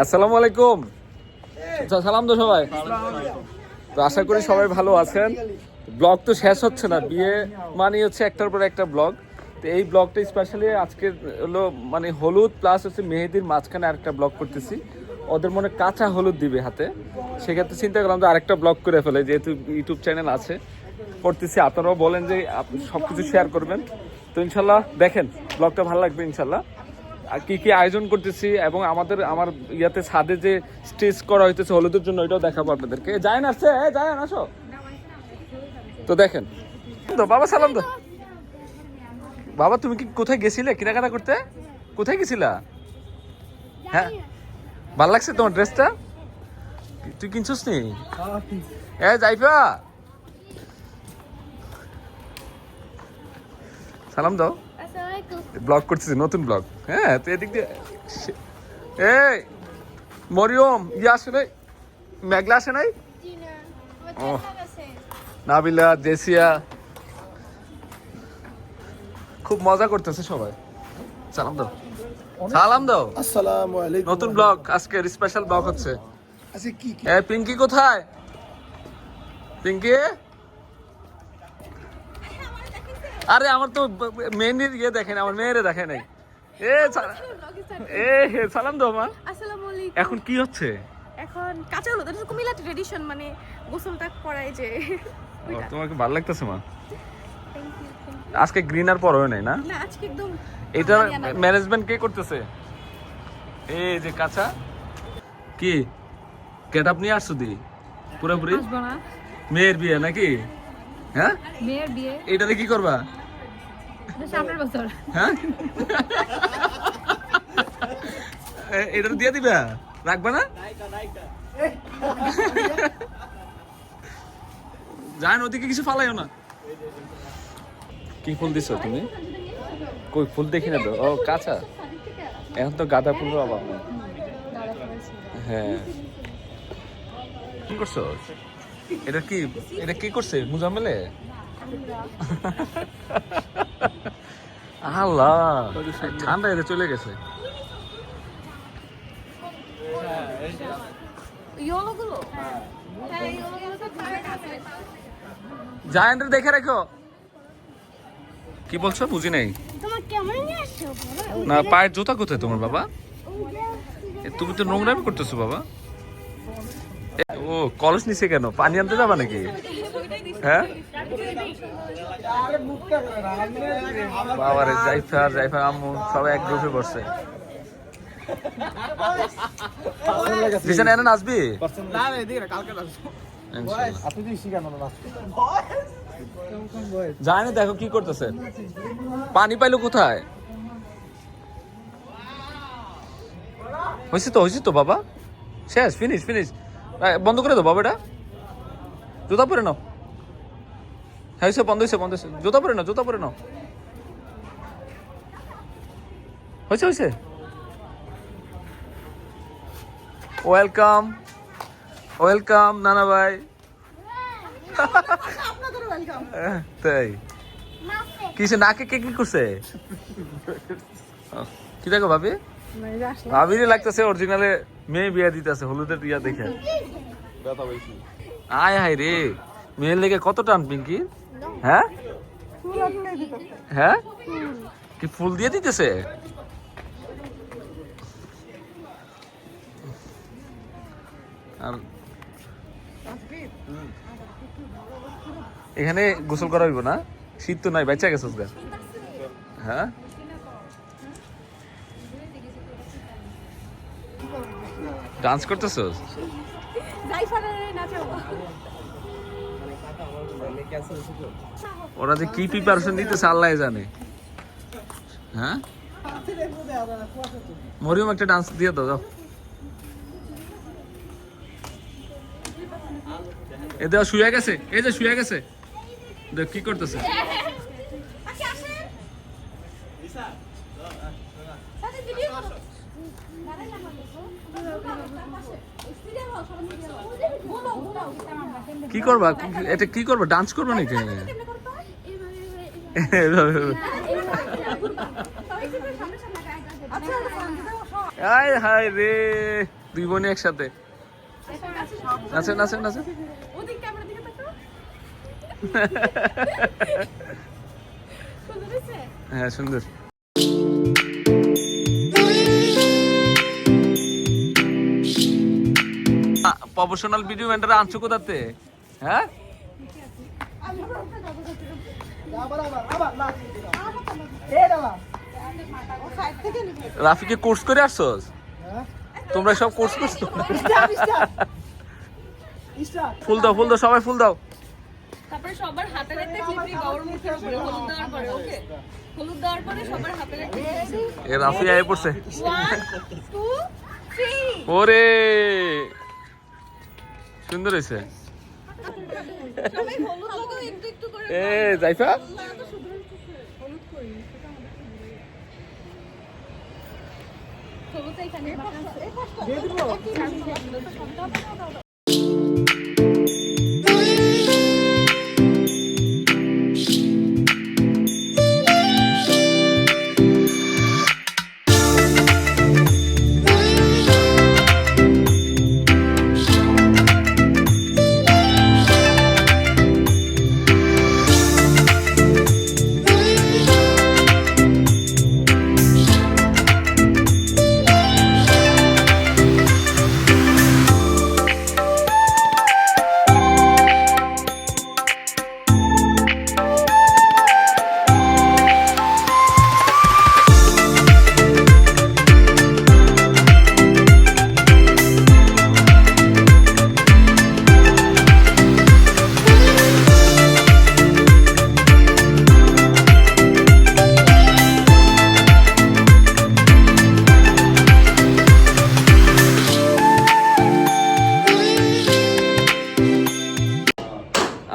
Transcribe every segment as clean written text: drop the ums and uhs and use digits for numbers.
আসসালামু আলাইকুম। সালাম তো সবাই। তো আশা করি সবাই ভালো আছেন। ব্লগ তো শেষ হচ্ছে না, বিয়ে মানে হচ্ছে একটার পর একটা ব্লগ। তো এই ব্লগটা স্পেশালি আজকে হলো মানে হলুদ প্লাস হচ্ছে মেহেদির মাঝখানে আরেকটা ব্লগ করতেছি। ওদের মনে কাঁচা হলুদ দিবে হাতে, সেক্ষেত্রে চিন্তা করলাম যে আরেকটা ব্লগ করে ফেলে, যেহেতু ইউটিউব চ্যানেল আছে করতেছি। আপনারাও বলেন যে সব কিছু শেয়ার করবেন, তো ইনশাল্লাহ দেখেন ব্লগটা ভালো লাগবে ইনশাল্লাহ। আর কি কি আয়োজন করতেছি এবং আমার ইয়াতে ছাদে যে স্টেজ করা হইতেছে হলুদের জন্য, ওইটাও দেখাবো আপনাদেরকে। জায়েন আসছে, জায়েন আসো। তো দেখেন তো বাবা, সালাম তো বাবা। তুমি কি কোথায় গেছিলে কেনাকাটা করতে? কোথায় গেছিলা? হ্যাঁ, ভাল লাগছে তোমার ড্রেসটা? তুই কিনছিস নি? যাইবা, সালাম দাও। ব্লগ করতেছি, নতুন ব্লগ। হ্যাঁ, তো এদিক দিয়ে এই মরিয়ম আসে নাই, মেঘলা আসে নাই। ও নাবিলা, জেসিয়া খুব মজা করতেছে সবাই। সালাম দাও, সালাম দাও। আসসালামু আলাইকুম। নতুন ব্লগ, আজকের স্পেশাল ব্লগ হচ্ছে। আচ্ছা কি পিঙ্কি কোথায়? পিঙ্কি, আরে আমার তো মেয়ের ইয়ে দেখেন, আমার মেয়েরে দেখে নাই। সালাম দাও মা। আসসালামু আলাইকুম। এখন কি হচ্ছে? এখন কাঁচা হলুদ, এটা কুমিল্লা ট্রেডিশন, মানে গোসলটা করায় যে ওইটা। তোমাকে ভালো লাগতেছে মা? Thank you. আজকে গ্রিন আর পর হয় নাই না? না, আজকে একদম এটা ম্যানেজমেন্ট কে করতেছে? এই যে কাঁচা কি গেট আপ নিয়ে আসছো দি পুরোপুরি? আসবো না, মেয়ের বিয়ে নাকি? হ্যাঁ, মেয়ের বিয়ে এটাতে কি করবা? সামনের বছর। হ্যাঁ, এটা দিয়ে দিবা, রাখবা না? জান ওদিকে কিছু ফালাইও না। কি ফুল দিছো তুমি? কই ফুল দেখি না তো। ও কাঁচা, এখন তো গাঁদা ফুল অভাব নেই। হ্যাঁ, কি করছো? এটা কি করছে মুজাম্মেলে? আল্লাহ, ঠান্ডা এতে চলে গেছে। ইয়েলোগুলো, হ্যাঁ ইয়েলোগুলো তো জায়ান্টের দেখে রাখো। কি বলছো বুঝি নাই। তোমার কেমন নিয়ে আসছো না, পায়ের জুতা কোথায় তোমার বাবা? তুমি তো নোংরামি করতেছো বাবা। ও কলস নিচে কেন? পানি আনতে যাবা নাকি? হ্যাঁ বাবারে, জাইফার আম্মু সবাই এক গ্রুপে বসছে। জিসান এনে নাচবি? জানি দেখো কি করতেছে। পানি পাইলো কোথায়? হয়েছে তো বাবা, শেষ, ফিনিশ। বন্ধ করে দাও বাবা, এটা জুতা পরে নাও। হ্যাঁ বন্ধ হয়েছে। জুতা পরে নাও। হয়েছে। ওয়েলকাম নানা ভাই। তাই কিছু নাকে কে কি করছে? কি দেখো ভাবি? ভাবিরই লাগতেছে অরিজিনালে মেয়ে বিয়া দিতেছে হলুদের ইয়া দেখে। আয় হায় রে, মেয়ের লেগে কত টান পিঙ্কি। হ্যাঁ, কি ফুল দিয়ে দিতেছে? আর এখানে গোসল করা হইব না? শীত তো নাই, বাচ্চা গেছিস গা। হ্যাঁ, ডান্স করতেছস? ওরা যে কি প্রিপারেশন নিতেছে আল্লাহ জানে। হ্যাঁ, মরিয়ম একটা ডান্স দিয়ে দাও। এ দেওয়া শুয়ে গেছে, এই যে শুয়ে গেছে, দেখ কি করতেছে। কি করবা? এটা কি করবা? ডান্স করবা নাকি? আয় হায় রে, দুই বোনই একসাথে নাচেন নাচেন নাচেন। ওদিক ক্যামেরা দিকে তাকাও। সুন্দর হয়েছে? হ্যাঁ সুন্দর। প্রফেশনাল ভিডিও মেন্টার আনছো কোথাতে? হ্যাঁ রাফিকে কোর্স করে আসছোস? তোমরা সব কোর্স করছো? ফুল দাও ফুল দাও সবাই ফুল দাও। তারপরে সবার হাতের একটা ক্লিপ নিয়ে বাবার মুখের উপরে হলুদ দেওয়ার পরে, ওকে? হলুদ দেওয়ার পরে সবার হাতের একটা ক্লিপ। এ রাফি আয় পড়ছে। 1 2 3 ওরে সুন্দর হয়েছে। সবাই হলুদ লাগাও একটু একটু করে। এ জাইফা হলুদ এখানে বাঁকা আছে।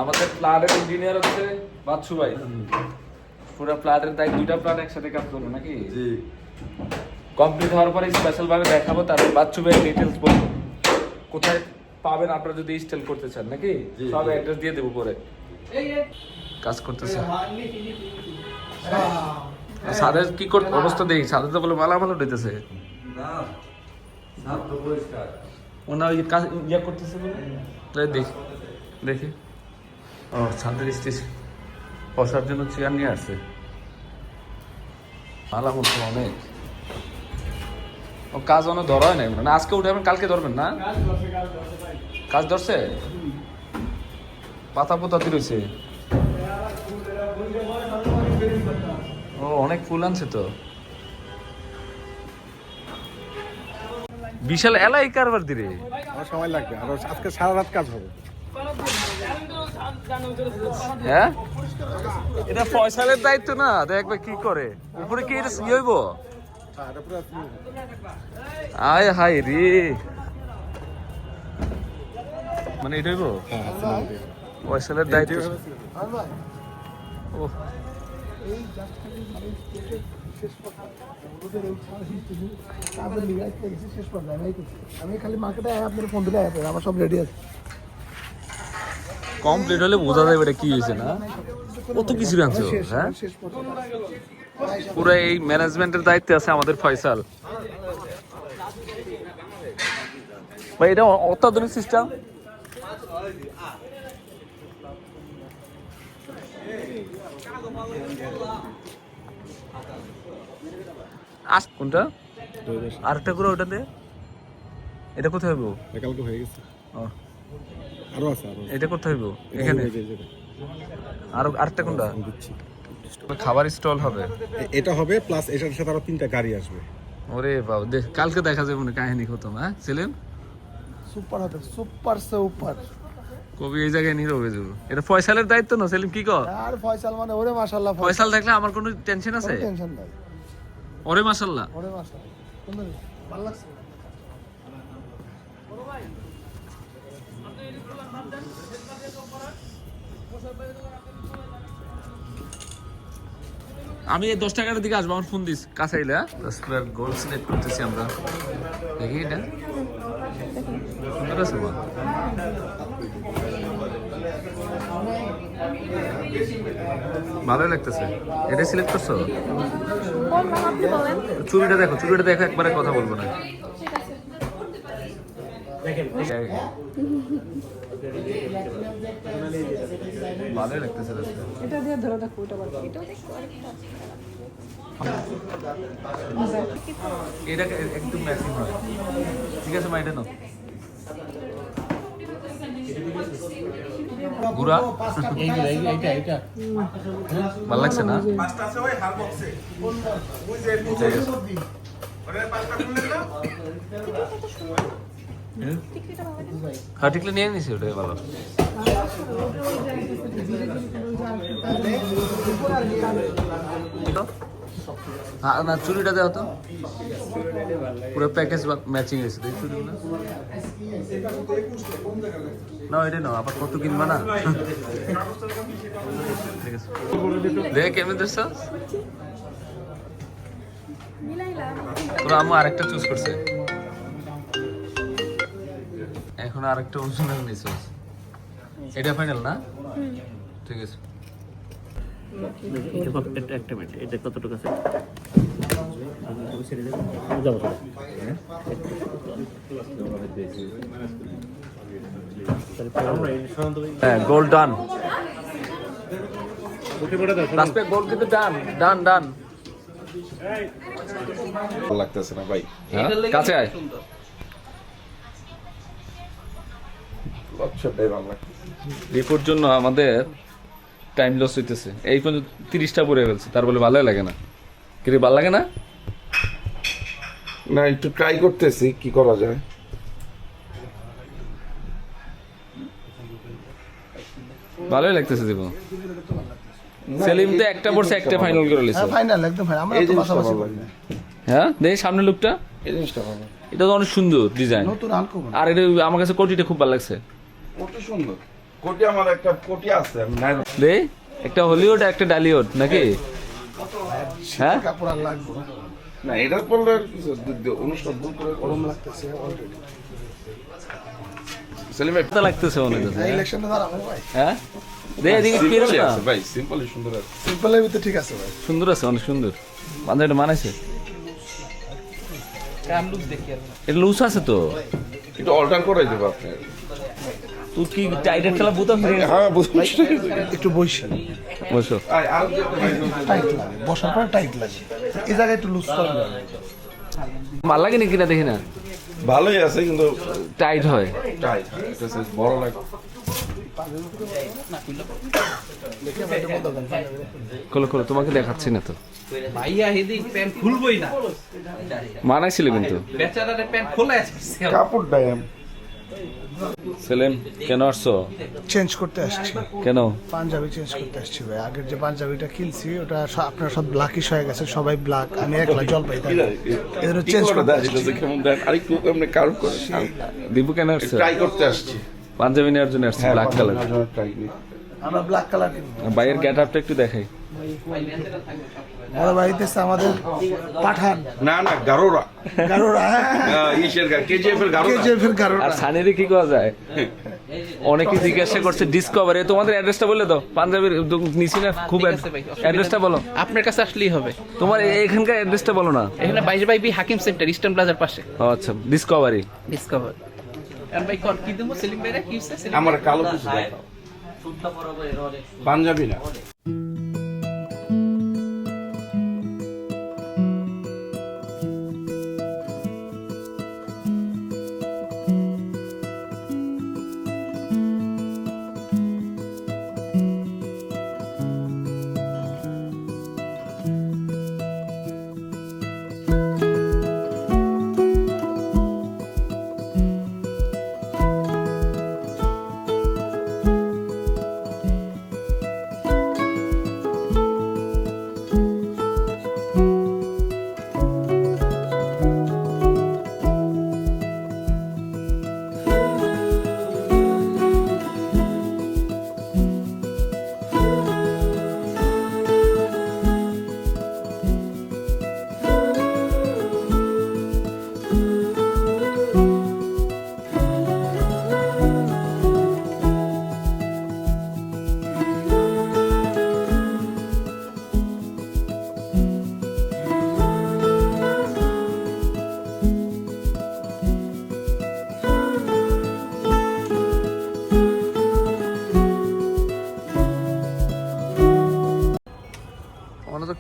আমাদের প্লাটের ইঞ্জিনিয়ার হচ্ছে বাচ্চু ভাই। পুরো প্লাটের তাই দুইটা প্লাট একসাথে কাজ করবো নাকি? জি কমপ্লিট হওয়ার পরে স্পেশাল ভাবে দেখাবো, তারপর বাচ্চু ভাই ডিটেলস বলবো কোথায় পাবেন আপনারা যদি ইনস্টল করতে চান নাকি। সব অ্যাড্রেস দিয়ে দেবো পরে। কাজ করতেছে সাদের কি করতে অবস্থা দেখি, সাদের তো বলে মালামাল উঠেছে ওনা ওই কাজ ইয়া করতেছে বলে দেখি দেখি। ও ছাদের স্টেজ বসার জন্য চেয়ার নিয়ে আসছে, মালামাল তো অনেক। ও কাজ অনেক ধরা হয় নাই, মানে আজকে উঠাবেন কালকে ধরবেন না? কাজ ধরছে, পাতা পোতাতি রয়েছে। ও অনেক ফুল আনছে তো, বিশাল এলাই কারবার দিরে। আমার সময় লাগবে, আর আজকে সারা রাত কাজ হবে। হ্যাঁ এটা ফয়সালের দায়িত্ব না, দেখবে কি করে উপরে কি এটা কি হইব। আয় হাই রে, মানে এটা হইব ফয়সালের দায়িত্ব। ও আমি খালি মার্কেটে আপনার ফোন দিলে আমার সব রেডি আছে। কমপ্লিট হলে বোঝা যাবে এটা কি হয়েছে না, কত কিছু আনছো। হ্যাঁ পুরো এই ম্যানেজমেন্টের দায়িত্বে আছে আমাদের ফয়সাল ভাই। এটা অত্যাধুনিক সিস্টেম। কোনটা আরেকটা করে ওটাতে, এটা কোথায় হইব? কালকে হয়ে গেছে, আরো আছে, এটা কোথায় হইব? এখানে আরো আরেকটা কোনটা? খাবার স্টল হবে, এটা হবে প্লাস এটার সাথে আরো 3টা গাড়ি আসবে। ওরে বাবা কালকে দেখা যাবে মনে কাহিনী খতম। হ্যাঁ ছিলেন সুপার হবে, সুপার সে উপর কবি এই জায়গায় নীরব হয়ে যাবো। এটা ফয়সালের দায়িত্ব না সেলিম, কি কর? আর ফয়সাল মানে ওরে মাশাআল্লাহ, ফয়সাল থাকলে আমার কোনো টেনশন আছে? টেনশন নাই, ওরে মাশাআল্লাহ, ওরে মাশাআল্লাহ। সুন্দর, ভালো লাগছে। আমি এই 10 টাকার দিকে আসবো, আমার ফোন দিস কাছে আইলে। 10 প্লেয়ার গোল সিলেক্ট করতেছি আমরা, দেখি এটা সুন্দর আছে মা। ভালোই লাগতেছে, এটা সিলেক্ট করছো? বললাম, আপনি বলেন। চুড়িটা দেখো একবারে কথা বলবো না। ভালোই লাগতেছে রাস্তা। এটা দিয়ে ধরে দেখো, এটা বল। এটাও দেখো, এটা একদম ম্যাচিং হয়। ঠিক আছে মা, এটা নাও। গুড়া ভালো লাগছে না? ঠিক আছে। হ্যাঁ টিকলে নিয়ে নিছি, ওটাই ভালো। হ্যাঁ না, চুড়িটা দেওয়া তো পুরো প্যাকেজ ম্যাচিং হয়েছে, তাই চুড়িগুলো না, এটা নাও। আবার কত কিনবা না? ঠিক আছে, দেখ কেমন দেখছ? তোরা আমি আরেকটা চুজ করছে, এখন আরেকটা অপশনাল নিছে। এটা ফাইনাল না? ঠিক আছে। একটা মিনিট, এটা কতটুকু আছে? হ্যাঁ, গোল ডান। রাস্পে গোল কিন্তু ডান ডান ডান। ভালো লাগতেছে না ভাই, কাছে আয়। লচ্ছাটাই ভালো লাগতেছে। রিপোর্ট জন্য আমাদের টাইম লস হইতেছে। এই পর্যন্ত 30টা পড়ে ফেলছে, তার বলে ভালোই লাগে না। কিন্তু ভালো লাগে না? না, একটু ট্রাই করতেছি কি করা যায়। ভালোই লাগতেছে দিব। সেলিম তো একটা পড়ছে, একটা ফাইনাল করে লিছে। হ্যাঁ ফাইনাল, একদম ফাইনাল। আমরা এই তো জিনিসটা পাশাপাশি ভালো করি। লাগে, হ্যাঁ দেখি সামনে লুকটা, এই জিনিসটা ভালো। এটা তো অনেক সুন্দর ডিজাইন। নতুন আনকমন। আর এটা আমার কাছে কোটিটা খুব ভালো লাগছে। কোটি সুন্দর, কোটি আমার একটা কোটি আছে, আমি নাই দে একটা হলিউড একটা ডালিউড নাকি? হ্যাঁ কাপড় আর লাগবে না। না, এটার পরলে আর কিছু অনুষ্ঠান দূর করে গরম লাগতেছে অলরেডি। সেলিম ভাই তো লাগতেছে অনেক কাছে। এই ইলেকশনটা দাঁড়াবো ভাই। হ্যাঁ দে এদিকে ফিরে সিম্পলই না। আছে ভাই, সিম্পলই সুন্দর আছে। সিম্পলের ভিতরে ঠিক আছে ভাই। সুন্দর আছে, অনেক সুন্দর। বান্ধবটা মানাইছে। এটা লুজ আছে তো। একটু অল্টার করাই দেবো আপনি। তুই কি টাইটের খেলা বুঝতে পারছিস? হ্যাঁ বুঝতে একটু বসি, বসো। টাইট লাগে, বসার পর টাইট লাগে। এই জায়গায় একটু লুজ করে দেবেন। ভাল লাগে নাকি না দেখি না? ভালোই আছে কিন্তু টাইট হয়। টাইট, এটা size বড় লাগে। খোলো খোলো, তোমাকে দেখাচ্ছি না তো। ভাইয়া হেদি প্যান্ট খুলবই না, মানাইছিল কিন্তু। বেচারারে প্যান্ট খোলা আছে। কাপড়টাই সেলিম কেন আসছো? চেঞ্জ করতে আসছি, কেন? পাঞ্জাবি চেঞ্জ করতে আসছি ভাই। আগের যে পাঞ্জাবিটা কিনছি ওটা আপনার সব ব্ল্যাকিশ হয়ে গেছে, সবাই ব্ল্যাক, আমি একলা জলপাই থাকি। এদের চেঞ্জ করতে আসছি। কেমন দেখ, আরেকটু এমনি কার্ভ করে দীপু কেন আসছো? ট্রাই করতে আসছি। পাঞ্জাবি নেওয়ার জন্য আসছে, ব্ল্যাক কালার। ট্রাই করি। আমরা ব্ল্যাক কালার কিনবো। বাইরের গেট আপটা একটু দেখাই। বড় বাড়িতে আমাদের পাঠান না না, গারোরা গারোরা, ইসের কেজিএফ এর গারোরা। কেজিএফ এর গারোরা। আর সানিরে কি করা যায়? অনেকে জিজ্ঞাসা করছে ডিসকভারি। তোমাদের অ্যাড্রেসটা বলে দাও। পাঞ্জাবির নিচি না খুব, অ্যাড্রেসটা বলো। আপনার কাছে আসলেই হবে। তোমার এখানকার অ্যাড্রেসটা বলো না। এখানে 22/2 হাকিম সেন্টার, ইস্টার্ন প্লাজার পাশে। ও আচ্ছা, ডিসকভারি। ডিসকভার। আর ভাই কোন কি দেবো সেলিম ভাইরা, কি হচ্ছে সেলিম? আমার কালো কিছু দেখাও, পাঞ্জাবি না।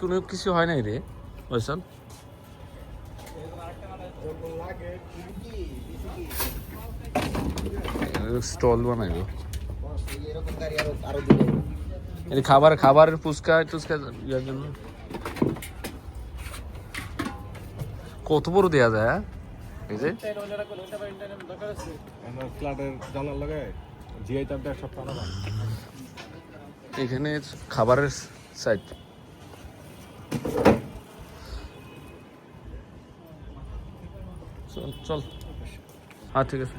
কোনো কিছু হয় নাই রে বৈশাল। স্টল বানাইব এই খাবারের ফুচকা টুচকা ইয়ার জন্য কত বড় দেয়া যায় হ্যাঁ? এই যে এখানে খাবারের সাইড চল চল হ্যাঁ ঠিক আছে।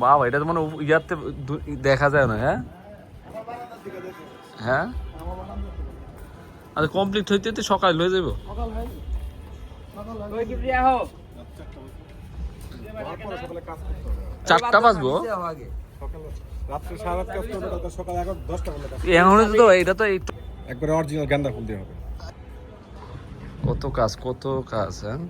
বাবা এটা তো মানে ইয়াতে দেখা যায় না হ্যাঁ হ্যাঁ আচ্ছা কমপ্লিট হইতে তো সকাল হয়ে যাব। চারটা বাজবো এখন তো এটা তো একবারে অরিজিনাল গাঁদা ফুল দিয়ে হবে। কত কাজ হ্যাঁ।